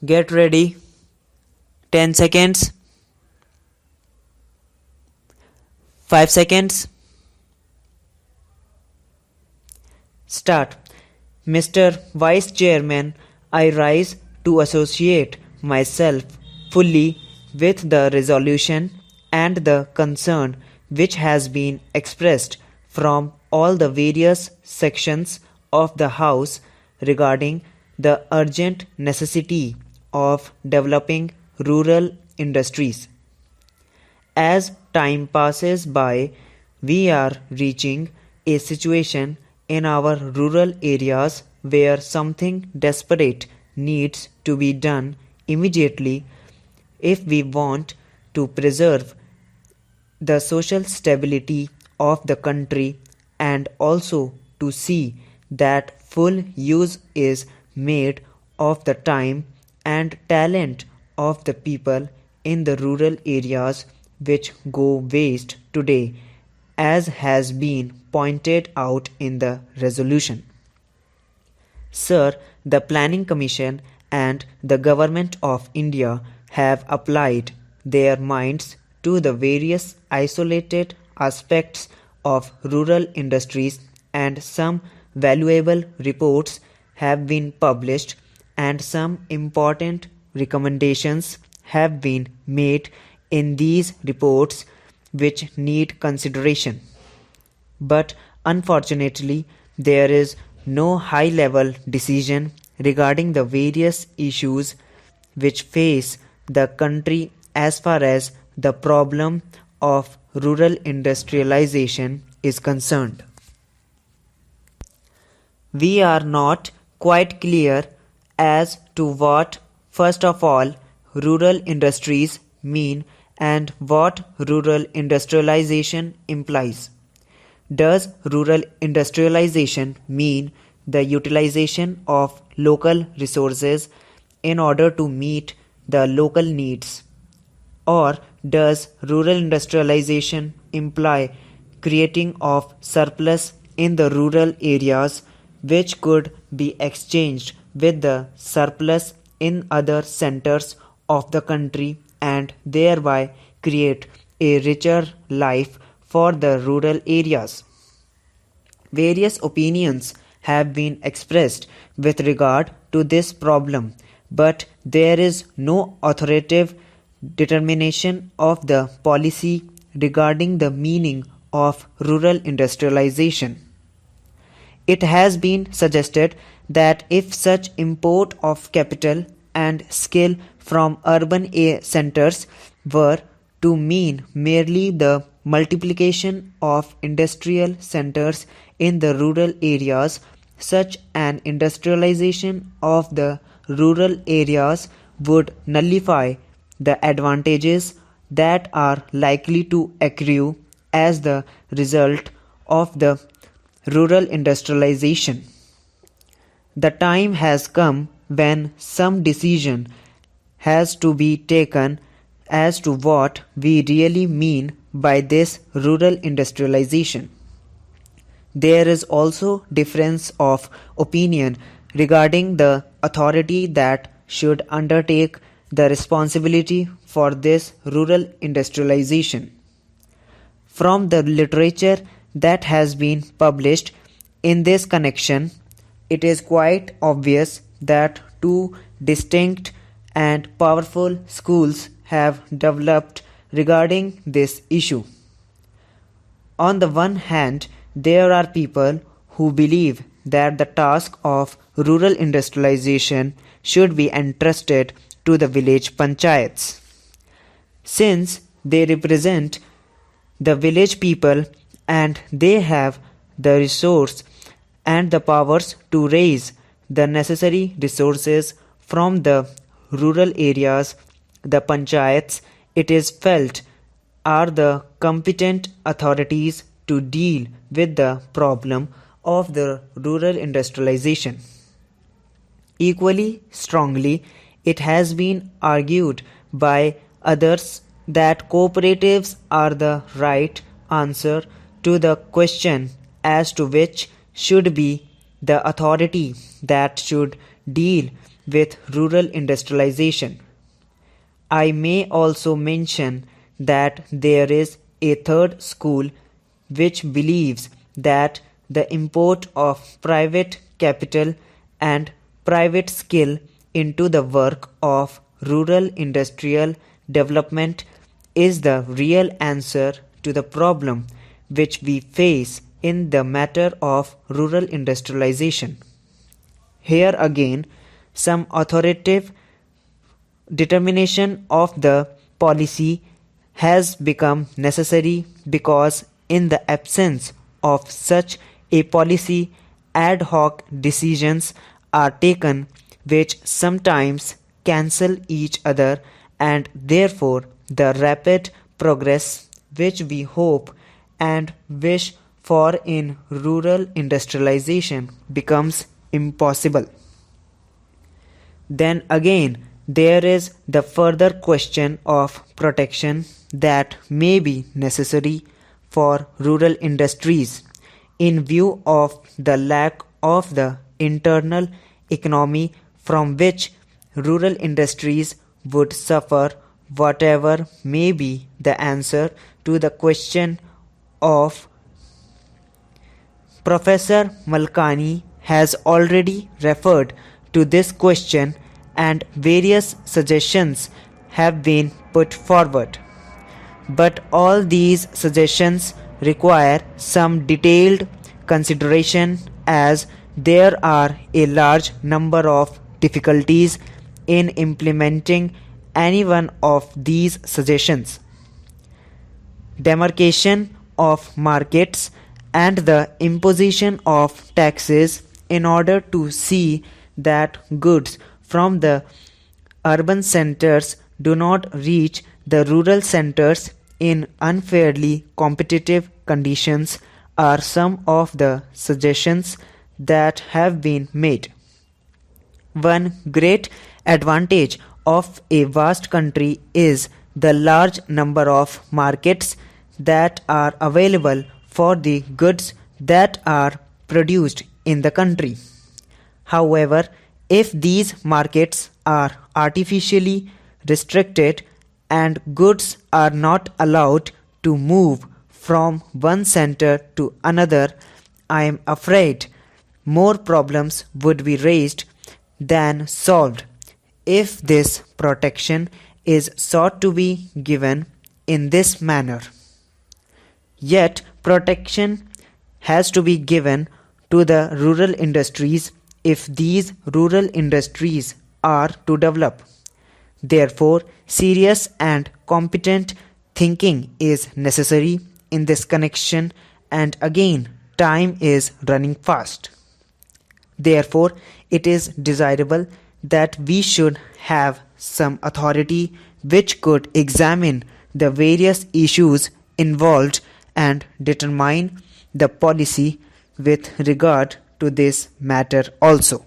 Get ready. 10 seconds. 5 seconds. Start. Mr. Vice Chairman, I rise to associate myself fully with the resolution and the concern which has been expressed from all the various sections of the House regarding the urgent necessity of developing rural industries. As time passes by, we are reaching a situation in our rural areas where something desperate needs to be done immediately if we want to preserve the social stability of the country and also to see that full use is made of the time and talent of the people in the rural areas which go waste today, as has been pointed out in the resolution. Sir, the Planning Commission and the Government of India have applied their minds to the various isolated aspects of rural industries, and some valuable reports have been published and some important recommendations have been made in these reports which need consideration. But unfortunately, there is no high level decision regarding the various issues which face the country as far as the problem of rural industrialization is concerned. We are not quite clear as to what, first of all, rural industries mean and what rural industrialization implies. Does rural industrialization mean the utilization of local resources in order to meet the local needs? Or does rural industrialization imply creating of surplus in the rural areas which could be exchanged with the surplus in other centers of the country and thereby create a richer life for the rural areas? Various opinions have been expressed with regard to this problem, but there is no authoritative determination of the policy regarding the meaning of rural industrialization. It has been suggested that if such import of capital and skill from urban centers were to mean merely the multiplication of industrial centers in the rural areas, such an industrialization of the rural areas would nullify the advantages that are likely to accrue as the result of the rural industrialization. The time has come when some decision has to be taken as to what we really mean by this rural industrialization. There is also difference of opinion regarding the authority that should undertake the responsibility for this rural industrialization. From the literature that has been published in this connection, it is quite obvious that two distinct and powerful schools have developed regarding this issue. On the one hand, there are people who believe that the task of rural industrialization should be entrusted to the village panchayats, since they represent the village people and they have the resource and the powers to raise the necessary resources from the rural areas. The panchayats, it is felt, are the competent authorities to deal with the problem of the rural industrialization. Equally strongly, it has been argued by others that cooperatives are the right answer to the question as to which should be the authority that should deal with rural industrialization. I may also mention that there is a third school which believes that the import of private capital and private skill into the work of rural industrial development is the real answer to the problem which we face in the matter of rural industrialization. Here again, some authoritative determination of the policy has become necessary because in the absence of such a policy, ad hoc decisions are taken which sometimes cancel each other, and therefore the rapid progress which we hope and wish for in rural industrialization becomes impossible. Then again, there is the further question of protection that may be necessary for rural industries in view of the lack of the internal economy from which rural industries would suffer. Whatever may be the answer to the question of Professor Malkani has already referred to this question and various suggestions have been put forward. But all these suggestions require some detailed consideration as there are a large number of difficulties in implementing any one of these suggestions. Demarcation of markets and the imposition of taxes in order to see that goods from the urban centers do not reach the rural centers in unfairly competitive conditions are some of the suggestions that have been made. One great advantage of a vast country is the large number of markets that are available for the goods that are produced in the country. However, if these markets are artificially restricted and goods are not allowed to move from one center to another, I am afraid more problems would be raised than solved if this protection is sought to be given in this manner. Yet, protection has to be given to the rural industries if these rural industries are to develop. Therefore, serious and competent thinking is necessary in this connection, and again, time is running fast. Therefore, it is desirable that we should have some authority which could examine the various issues involved and determine the policy with regard to this matter also.